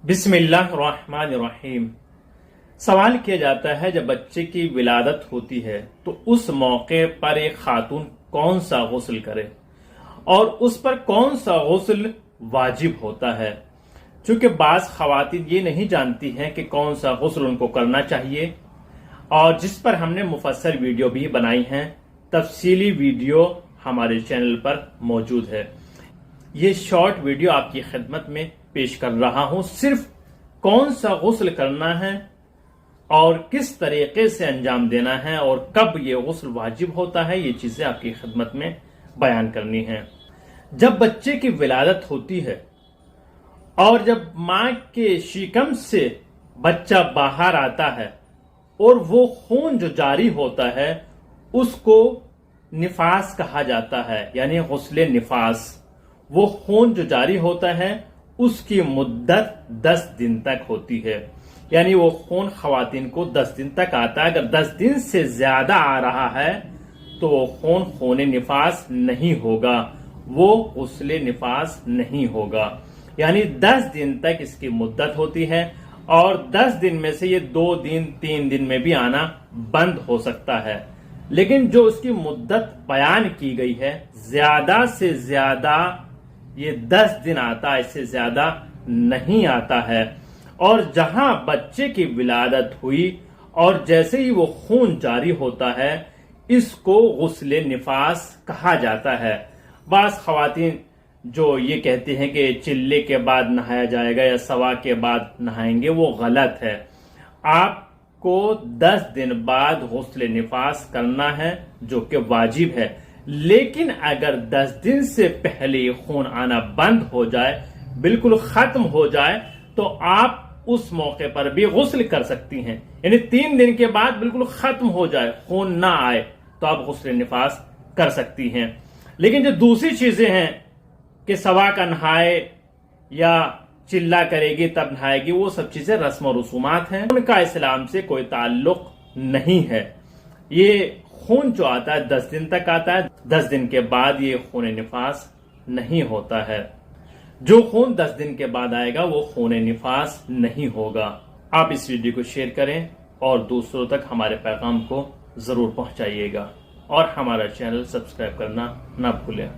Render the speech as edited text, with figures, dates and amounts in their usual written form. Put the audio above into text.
बिस्मिल्लाहिर्रहमानिर्रहीम। सवाल किया जाता है जब बच्चे की विलादत होती है तो उस मौके पर एक खातून कौन सा गुस्ल करे और उस पर कौन सा गुस्ल वाजिब होता है। चूंकि बाज खवातीन ये नहीं जानती हैं कि कौन सा गुस्ल उनको करना चाहिए और जिस पर हमने मुफस्सल वीडियो भी बनाई हैं, तफसीली वीडियो हमारे चैनल पर मौजूद है। ये शॉर्ट वीडियो आपकी खिदमत में पेश कर रहा हूं। सिर्फ कौन सा गुस्ल करना है और किस तरीके से अंजाम देना है और कब ये गुस्ल वाजिब होता है, ये चीजें आपकी खिदमत में बयान करनी है। जब बच्चे की विलादत होती है और जब मां के शिकम से बच्चा बाहर आता है और वो खून जो जारी होता है उसको निफास कहा जाता है, यानी गुस्ले निफास। वो खून जो जारी होता है उसकी मुद्दत 10 दिन तक होती है, यानी वो खून खवातीन को 10 दिन तक आता है। अगर 10 दिन से ज्यादा आ रहा है तो वो खून खून निफास नहीं होगा, वो गुस्ले निफास नहीं होगा। यानी 10 दिन तक इसकी मुद्दत होती है और 10 दिन में से ये 2 दिन 3 दिन में भी आना बंद हो सकता है। लेकिन जो उसकी मुद्दत बयान की गई है, ज्यादा से ज्यादा ये 10 दिन आता है, इससे ज्यादा नहीं आता है। और जहां बच्चे की विलादत हुई और जैसे ही वो खून जारी होता है, इसको गुस्ले निफास कहा जाता है। बास खवातीन जो ये कहते हैं कि चिल्ले के बाद नहाया जाएगा या सवा के बाद नहाएंगे, वो गलत है। आपको 10 दिन बाद गुस्ले निफास करना है, जो कि वाजिब है। लेकिन अगर 10 दिन से पहले खून आना बंद हो जाए, बिल्कुल खत्म हो जाए, तो आप उस मौके पर भी गुस्ल कर सकती हैं। यानी 3 दिन के बाद बिल्कुल खत्म हो जाए, खून ना आए, तो आप गुस्ल निफास कर सकती हैं। लेकिन जो दूसरी चीजें हैं कि सवा का नहाए या चिल्ला करेगी तब नहाएगी, वो सब चीजें रस्म और रसूमात हैं, उनका इस्लाम से कोई ताल्लुक नहीं है। ये खून जो आता है 10 दिन तक आता है, 10 दिन के बाद ये खून निफास नहीं होता है। जो खून 10 दिन के बाद आएगा वो खून निफास नहीं होगा। आप इस वीडियो को शेयर करें और दूसरों तक हमारे पैगाम को जरूर पहुंचाइएगा और हमारा चैनल सब्सक्राइब करना ना भूलें।